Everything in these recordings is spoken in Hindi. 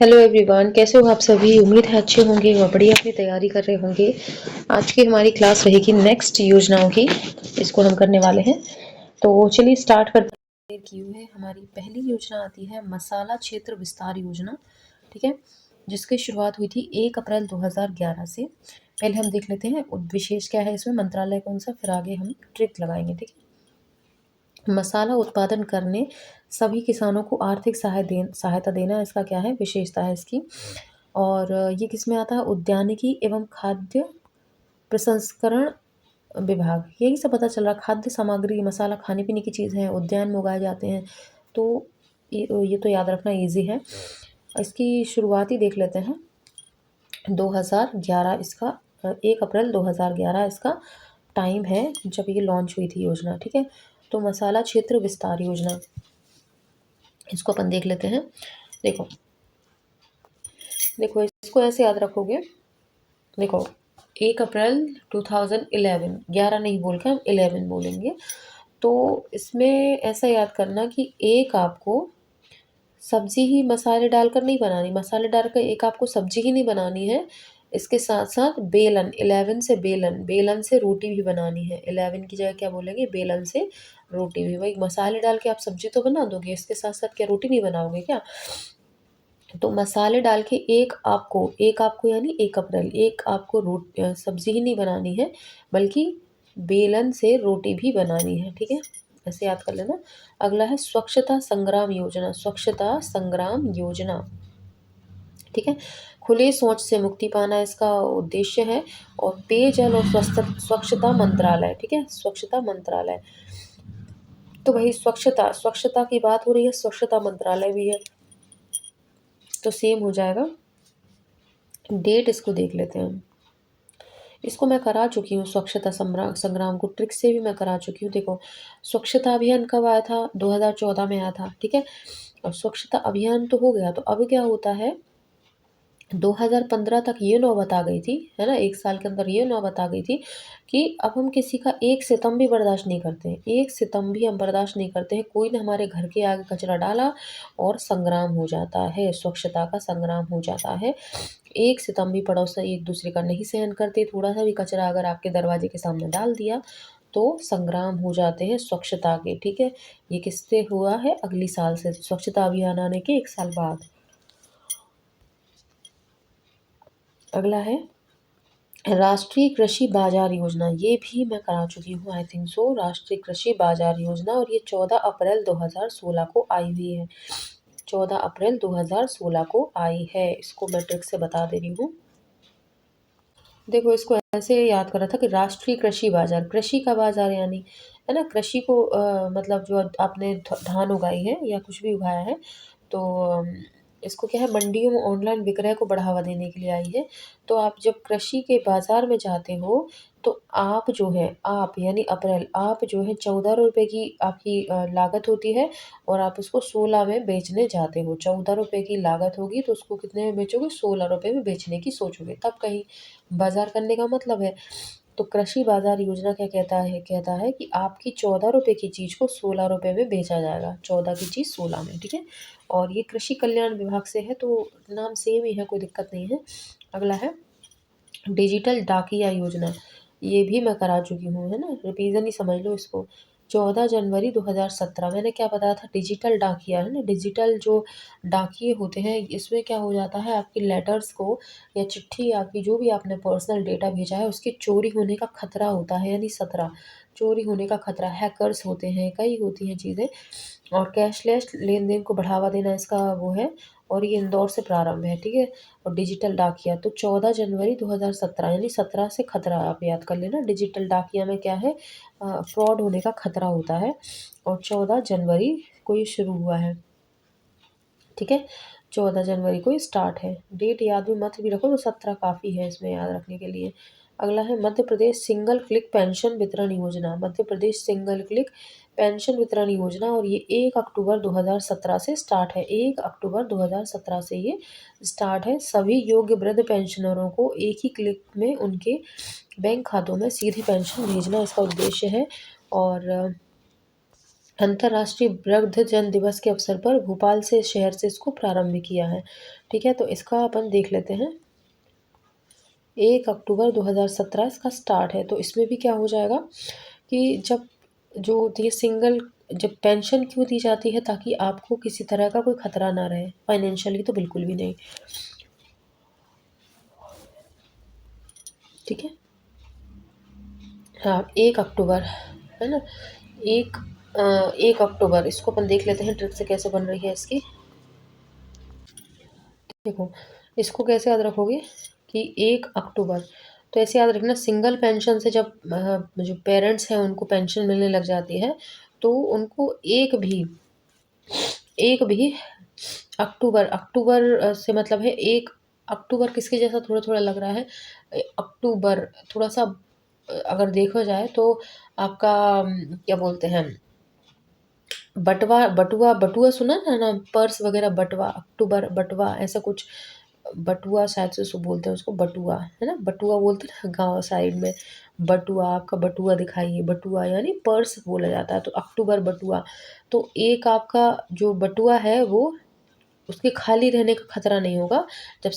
हेलो एवरीवन, कैसे हो आप सभी। उम्मीद है अच्छे होंगे और बढ़िया अपनी तैयारी कर रहे होंगे। आज की हमारी क्लास रहेगी नेक्स्ट योजनाओं की। इसको हम करने वाले हैं, तो चलिए स्टार्ट करते हैं। क्यों है हमारी पहली योजना आती है मसाला क्षेत्र विस्तार योजना। ठीक है, जिसकी शुरुआत हुई थी 1 अप्रैल 2011 से। पहले हम देख लेते हैं विशेष क्या है इसमें, मंत्रालय कौन सा, फिर आगे हम ट्रिक लगाएंगे। ठीक है, मसाला उत्पादन करने सभी किसानों को आर्थिक सहायता देना इसका क्या है, विशेषता है इसकी। और ये किसमें आता है, उद्यानिकी एवं खाद्य प्रसंस्करण विभाग। यही सब पता चल रहा, खाद्य सामग्री, मसाला खाने पीने की चीज़ है, उद्यान में उगाए जाते हैं। तो ये तो याद रखना इजी है। इसकी शुरुआती देख लेते हैं 2011 इसका, 1 अप्रैल 2011 इसका टाइम है जब ये लॉन्च हुई थी योजना। ठीक है, तो मसाला क्षेत्र विस्तार योजना, इसको अपन देख लेते हैं। देखो देखो इसको ऐसे याद रखोगे। देखो 1 अप्रैल 2011, 11 नहीं बोल के हम 11 बोलेंगे। तो इसमें ऐसा याद करना कि एक आपको सब्जी ही मसाले डालकर नहीं बनानी, मसाले डालकर एक आपको सब्जी ही नहीं बनानी है। इसके साथ साथ बेलन, 11 से बेलन, बेलन से रोटी भी बनानी है। 11 की जगह क्या बोलेंगे, बेलन से रोटी भी। भाई मसाले डाल के आप सब्जी तो बना दोगे, इसके साथ साथ क्या रोटी नहीं बनाओगे क्या। तो मसाले डाल के एक आपको यानी 1 अप्रैल, एक आपको सब्जी ही नहीं बनानी है, बल्कि बेलन से रोटी भी बनानी है। ठीक है, ऐसे याद कर लेना। अगला है स्वच्छता संग्राम योजना, स्वच्छता संग्राम योजना। ठीक है, खुले शौच से मुक्ति पाना इसका उद्देश्य है। और पेयजल और स्वच्छता मंत्रालय। ठीक है, स्वच्छता मंत्रालय। तो वही स्वच्छता की बात हो रही है, स्वच्छता मंत्रालय भी है, तो सेम हो जाएगा। डेट इसको देख लेते हैं हम। इसको मैं करा चुकी हूँ, स्वच्छता संग्राम को ट्रिक से भी मैं करा चुकी हूँ। देखो स्वच्छता अभियान कब आया था, 2014 में आया था। ठीक है, और स्वच्छता अभियान तो हो गया, तो अब क्या होता है, 2015 तक ये नौबत आ गई थी, है ना, 1 साल के अंदर ये नौबत आ गई थी कि अब हम किसी का 1 सितम भी बर्दाश्त नहीं करते हैं। 1 सितम भी हम बर्दाश्त नहीं करते हैं। कोई ने हमारे घर के आगे कचरा डाला और संग्राम हो जाता है, स्वच्छता का संग्राम हो जाता है। 1 सितम भी पड़ोसी एक दूसरे का नहीं सहन करते। थोड़ा सा भी कचरा अगर आपके दरवाजे के सामने डाल दिया तो संग्राम हो जाते हैं स्वच्छता के। ठीक है, ये किससे हुआ है, अगली साल से, स्वच्छता अभियान आने के 1 साल बाद। अगला है राष्ट्रीय कृषि बाजार योजना। ये भी मैं करा चुकी हूँ, आई थिंक सो, राष्ट्रीय कृषि बाजार योजना। और ये 14 अप्रैल 2016 को आई हुई है, 14 अप्रैल 2016 को आई है। इसको मैं ट्रिक से बता दे रही हूँ। देखो इसको ऐसे याद कर रहा था कि राष्ट्रीय कृषि बाजार, कृषि का बाजार यानी, है ना, कृषि को मतलब जो आपने धान उगाई है या कुछ भी उगाया है, तो इसको क्या है, मंडियों में ऑनलाइन विक्रय को बढ़ावा देने के लिए आई है। तो आप जब कृषि के बाजार में जाते हो, तो आप जो है, आप यानी अप्रैल, आप जो है 14 रुपये की आपकी लागत होती है, और आप उसको 16 में बेचने जाते हो। 14 रुपये की लागत होगी तो उसको कितने में बेचोगे, 16 रुपये में बेचने की सोचोगे, तब कहीं बाजार करने का मतलब है। तो कृषि बाजार योजना क्या कहता है कि आपकी 14 रुपये की चीज़ को 16 रुपये में बेचा जाएगा, 14 की चीज़ 16 में। ठीक है, और ये कृषि कल्याण विभाग से है, तो नाम सेम ही है, कोई दिक्कत नहीं है। अगला है डिजिटल डाकिया योजना। ये भी मैं करा चुकी हूँ, है ना, रिवीजन ही समझ लो इसको। 14 जनवरी 2017 मैंने क्या बताया था, डिजिटल डाकिया, है ना, डिजिटल जो डाकिये होते हैं, इसमें क्या हो जाता है, आपकी लेटर्स को या चिट्ठी, आपकी जो भी आपने पर्सनल डेटा भेजा है, उसकी चोरी होने का खतरा होता है, यानी 17 चोरी होने का खतरा। हैकर्स होते हैं, कई होती हैं चीज़ें। और कैशलेस लेन देन को बढ़ावा देना इसका वो है, और ये इंदौर से प्रारंभ है। ठीक है, और डिजिटल डाकिया तो 14 जनवरी 2017 यानी 17 से खतरा, आप याद कर लेना। डिजिटल डाकिया में क्या है, फ्रॉड होने का खतरा होता है, और 14 जनवरी को ये शुरू हुआ है। ठीक है, 14 जनवरी को ये स्टार्ट है। डेट याद भी मत भी रखो, तो 17 काफ़ी है इसमें याद रखने के लिए। अगला है Madhya Pradesh single click pension वितरण योजना, Madhya Pradesh single click pension वितरण योजना। और ये 1 अक्टूबर 2017 से स्टार्ट है, 1 अक्टूबर 2017 से ये स्टार्ट है। सभी योग्य वृद्ध पेंशनरों को एक ही क्लिक में उनके बैंक खातों में सीधी पेंशन भेजना इसका उद्देश्य है। और अंतर्राष्ट्रीय वृद्धजन दिवस के अवसर पर भोपाल से शहर से इसको प्रारंभ किया है। ठीक है, तो इसका अपन देख लेते हैं। 1 अक्टूबर 2017 इसका स्टार्ट है। तो इसमें भी क्या हो जाएगा कि जब जो होती है सिंगल, जब पेंशन क्यों दी जाती है, ताकि आपको किसी तरह का कोई खतरा ना रहे फाइनेंशियली, तो बिल्कुल भी नहीं। ठीक है, हाँ 1 अक्टूबर है ना। एक 1 अक्टूबर इसको अपन देख लेते हैं ट्रिक से कैसे बन रही है इसकी। देखो, इसको कैसे याद रखोगे कि 1 अक्टूबर, तो ऐसे याद रखना, सिंगल पेंशन से जब जो पेरेंट्स हैं उनको पेंशन मिलने लग जाती है, तो उनको एक भी अक्टूबर, अक्टूबर से मतलब है 1 अक्टूबर, किसके जैसा थोड़ा थोड़ा लग रहा है अक्टूबर, थोड़ा सा अगर देखा जाए तो आपका क्या बोलते हैं, बटवा बटुआ बटुआ सुना ना नाम, पर्स वगैरह, बटवा, अक्टूबर बटवा ऐसा कुछ, बटुआ शायद से उसको बोलते हैं, उसको बटुआ है ना, बटुआ बोलते हैं ना गाँव साइड में। बटुआ, आपका बटुआ दिखाइए, बटुआ यानी पर्स बोला जाता है, तो अक्टूबर बटुआ। तो एक आपका जो बटुआ है वो, उसके खाली रहने का खतरा नहीं होगा। जब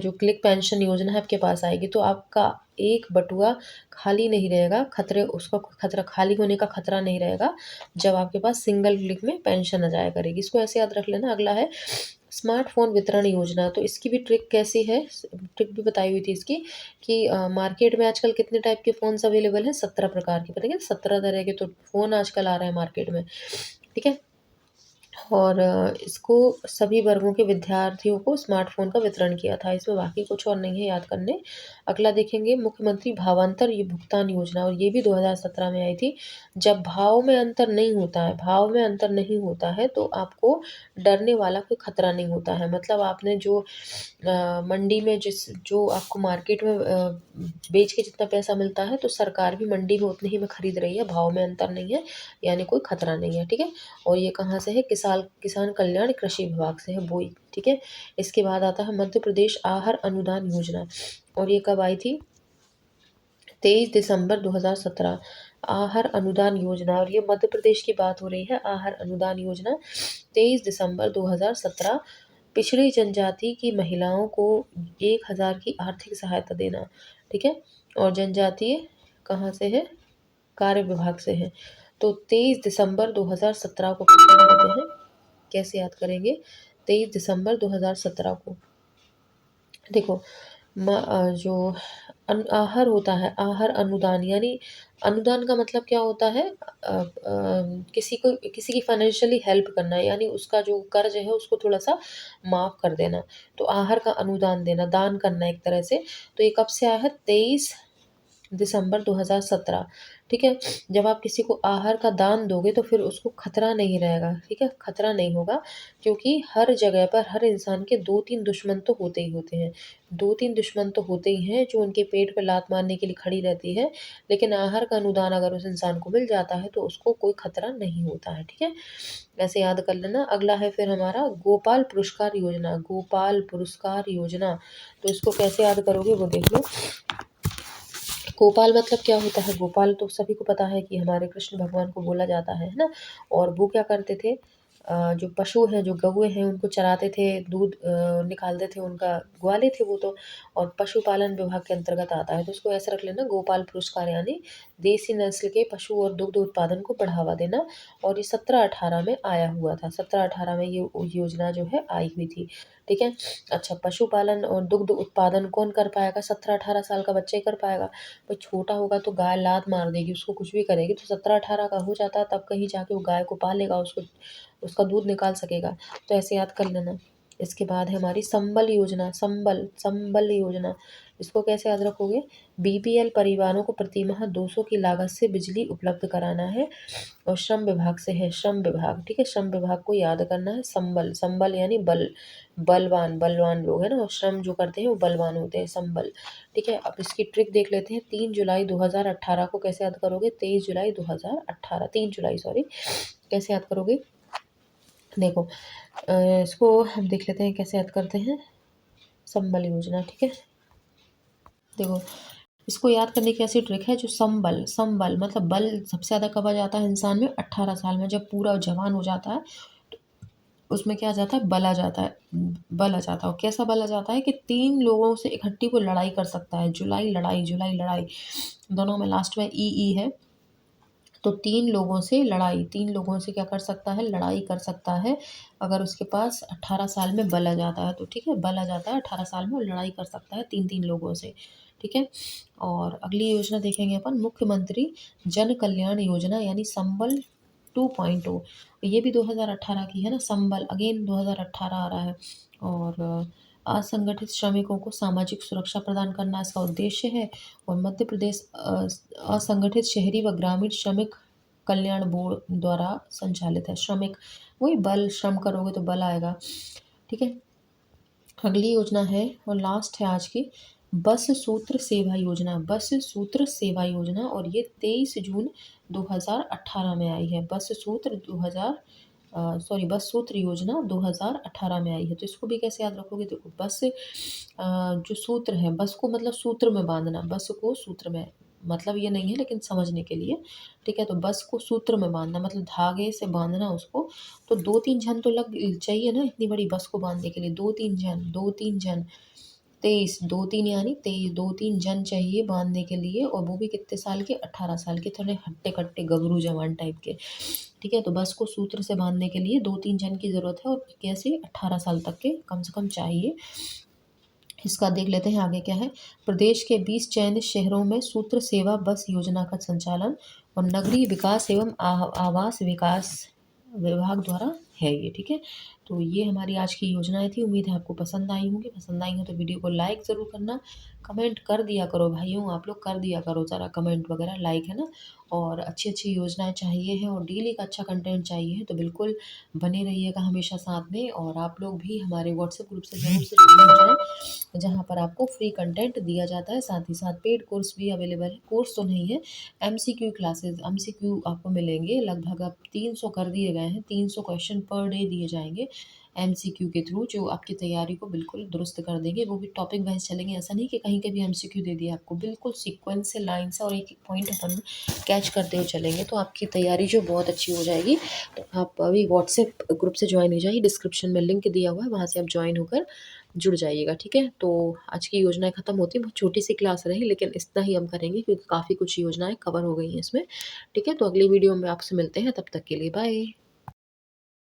जो क्लिक पेंशन योजना है आपके पास आएगी, तो आपका एक बटुआ खाली नहीं रहेगा, उसका खतरा, खाली होने का खतरा नहीं रहेगा जब आपके पास सिंगल क्लिक में पेंशन आ जाया करेगी। इसको ऐसे याद रख लेना। अगला है स्मार्टफोन वितरण योजना। तो इसकी भी ट्रिक कैसी है, ट्रिक भी बताई हुई थी इसकी कि मार्केट में आजकल कितने टाइप के फ़ोन्स अवेलेबल हैं, 17 प्रकार के, पता है, 17 तरह के तो फ़ोन आजकल आ रहे हैं मार्केट में। ठीक है, और इसको सभी वर्गों के विद्यार्थियों को स्मार्टफ़ोन का वितरण किया था। इसमें बाकी कुछ और नहीं है याद करने। अगला देखेंगे मुख्यमंत्री भावांतर ये भुगतान योजना, और ये भी 2017 में आई थी। जब भाव में अंतर नहीं होता है तो आपको डरने वाला कोई खतरा नहीं होता है। मतलब आपने जो मंडी में जो आपको मार्केट में बेच के जितना पैसा मिलता है, तो सरकार भी मंडी में उतने ही में खरीद रही है, भाव में अंतर नहीं है, यानी कोई खतरा नहीं है। ठीक है, और ये कहाँ से है, किसान कल्याण कृषि विभाग से है बोई। ठीक है, इसके बाद आता है मध्य प्रदेश आहार अनुदान योजना, और ये कब आई थी, 23 दिसंबर 2017। आहार अनुदान योजना, और ये मध्य प्रदेश की बात हो रही है। आहार अनुदान योजना 23 दिसंबर 2017, पिछड़ी जनजाति की महिलाओं को 1,000 की आर्थिक सहायता देना। ठीक है, और जनजातीय कहाँ से है, कार्य विभाग से है। तो 23 दिसंबर 2017 को कैसे याद करते हैं, कैसे याद करेंगे 23 दिसंबर 2017 को। देखो, जो आहार होता है, आहार अनुदान, यानी अनुदान का मतलब क्या होता है, किसी की फाइनेंशियली हेल्प करना, यानी उसका जो कर्ज है उसको थोड़ा सा माफ़ कर देना। तो आहार का अनुदान देना, दान करना एक तरह से। तो ये कब से आया है, 23 दिसंबर 2017। ठीक है, जब आप किसी को आहार का दान दोगे तो फिर उसको खतरा नहीं रहेगा। ठीक है, खतरा नहीं होगा, क्योंकि हर जगह पर हर इंसान के 2-3 दुश्मन तो होते ही होते हैं। 2-3 दुश्मन तो होते ही हैं जो उनके पेट पे लात मारने के लिए खड़ी रहती है। लेकिन आहार का अनुदान अगर उस इंसान को मिल जाता है तो उसको कोई खतरा नहीं होता है। ठीक है, ऐसे याद कर लेना। अगला है फिर हमारा गोपाल पुरस्कार योजना, गोपाल पुरस्कार योजना। तो इसको कैसे याद करोगे वो देख लो। गोपाल मतलब क्या होता है, गोपाल तो सभी को पता है कि हमारे कृष्ण भगवान को बोला जाता है ना। और वो क्या करते थे, जो पशु हैं, जो गौएँ हैं, उनको चराते थे, दूध निकालते थे, उनका ग्वाले थे वो तो। और पशुपालन विभाग के अंतर्गत आता है, तो उसको ऐसे रख लेना, गोपाल पुरस्कार, यानी देसी नस्ल के पशु और दुग्ध उत्पादन को बढ़ावा देना। और ये 17-18 में आया हुआ था, 17-18 में ये योजना जो है आई हुई थी। ठीक है, अच्छा, पशुपालन और दुग्ध उत्पादन कौन कर पाएगा, 17-18 साल का बच्चा ही कर पाएगा। भाई छोटा होगा तो गाय लात मार देगी, उसको कुछ भी करेगी, तो 17-18 का हो जाता है तब कहीं जाके वो गाय को पालेगा, उसका दूध निकाल सकेगा। तो ऐसे याद कर लेना। इसके बाद है हमारी संबल योजना, संबल योजना। इसको कैसे याद रखोगे, बीपीएल परिवारों को प्रतिमाह 200 की लागत से बिजली उपलब्ध कराना है, और श्रम विभाग से है, श्रम विभाग। ठीक है, श्रम विभाग को याद करना है। संबल, संबल यानी बलवान, बलवान लोग हैं ना, और श्रम जो करते हैं वो बलवान होते हैं, संबल। ठीक है, अब इसकी ट्रिक देख लेते हैं। 3 जुलाई 2018 को कैसे याद करोगे, 23 जुलाई 2018, 3 जुलाई सॉरी, कैसे याद करोगे। देखो, इसको हम देख लेते हैं कैसे याद करते हैं, संबल योजना। ठीक है, देखो, इसको याद करने की ऐसी ट्रिक है, जो संबल संबल मतलब बल सबसे ज़्यादा कब आ जाता है इंसान में? 18 साल में, जब पूरा जवान हो जाता है उसमें क्या आ जाता है? बल आ जाता है। बल आ जाता है। और कैसा बल आ जाता है कि 3 लोगों से इकट्ठी वो लड़ाई कर सकता है। जुलाई लड़ाई, जुलाई लड़ाई, दोनों में लास्ट में ई है। तो 3 लोगों से लड़ाई, 3 लोगों से क्या कर सकता है? लड़ाई कर सकता है। अगर उसके पास 18 साल में बल आ जाता है तो, ठीक है? बल आ जाता है 18 साल में, वो लड़ाई कर सकता है 3-3 लोगों से, ठीक है? और अगली योजना देखेंगे अपन, मुख्यमंत्री जन कल्याण योजना यानी संबल 2.0। ये भी 2018 की है ना, संबल अगेन 2018 आ रहा है। और असंगठित श्रमिकों को सामाजिक सुरक्षा प्रदान करना इसका उद्देश्य है। और मध्य प्रदेश असंगठित शहरी व ग्रामीण श्रमिक कल्याण बोर्ड द्वारा संचालित है। श्रमिक, वही बल, श्रम करोगे तो बल आएगा, ठीक है? अगली योजना है और लास्ट है आज की, बस सूत्र सेवा योजना। बस सूत्र सेवा योजना, और ये 23 जून 2018 में आई है। बस सूत्र 2000 बस सूत्र योजना 2018 में आई है। तो इसको भी कैसे याद रखोगे? देखो, बस जो सूत्र है, बस को मतलब सूत्र में बांधना, बस को सूत्र में, मतलब ये नहीं है लेकिन समझने के लिए, ठीक है? तो बस को सूत्र में बांधना मतलब धागे से बांधना उसको। तो 2-3 जन तो लग चाहिए ना इतनी बड़ी बस को बांधने के लिए, 2-3 जन, 2-3 जन, 23, 2-3 यानी 23, 2-3 जन चाहिए बांधने के लिए, और वो भी कितने साल के? 18 साल के, थोड़े हट्टे-कट्टे गबरू जवान टाइप के, ठीक है? तो बस को सूत्र से बांधने के लिए 2-3 जन की ज़रूरत है, और कैसे? 18 साल तक के कम से कम चाहिए। इसका देख लेते हैं आगे क्या है। प्रदेश के 20 चयनित शहरों में सूत्र सेवा बस योजना का संचालन और नगरीय विकास एवं आवास विकास विभाग द्वारा है ये, ठीक है? तो ये हमारी आज की योजनाएं थी। उम्मीद है आपको पसंद आई होंगी। पसंद आई हो तो वीडियो को लाइक ज़रूर करना। कमेंट कर दिया करो भाइयों, आप लोग कर दिया करो ज़रा कमेंट वगैरह, लाइक, है ना? और अच्छी-अच्छी योजनाएँ चाहिए हैं और डेली का अच्छा कंटेंट चाहिए है तो बिल्कुल बने रहिएगा हमेशा साथ में। और आप लोग भी हमारे व्हाट्सएप ग्रुप से ज़रूर से जुड़ जाएँ, जहाँ पर आपको फ्री कंटेंट दिया जाता है। साथ ही साथ पेड कोर्स भी अवेलेबल है। कोर्स तो नहीं है, एमसीक्यू क्लासेस, एमसीक्यू आपको मिलेंगे। लगभग अब 300 कर दिए गए हैं, 300 क्वेश्चन पर डे दिए जाएँगे एमसीक्यू के थ्रू, जो आपकी तैयारी को बिल्कुल दुरुस्त कर देंगे। वो भी टॉपिक वाइज़ चलेंगे, ऐसा नहीं कि कहीं के भी एमसीक्यू दे दिया आपको, बिल्कुल सीक्वेंस से, लाइन से, और एक-एक पॉइंट अपन कैच करते हुए चलेंगे, तो आपकी तैयारी जो बहुत अच्छी हो जाएगी। तो आप अभी व्हाट्सएप ग्रुप से जॉइन हो जाइए, डिस्क्रिप्शन में लिंक दिया हुआ है, वहाँ से आप जॉइन होकर जुड़ जाइएगा, ठीक है? तो आज की योजनाएँ खत्म होती हैं, बहुत छोटी-सी क्लास रही लेकिन इतना ही हम करेंगे क्योंकि काफ़ी कुछ योजनाएँ कवर हो गई हैं इसमें, ठीक है? तो अगली वीडियो में आपसे मिलते हैं, तब तक के लिए बाय।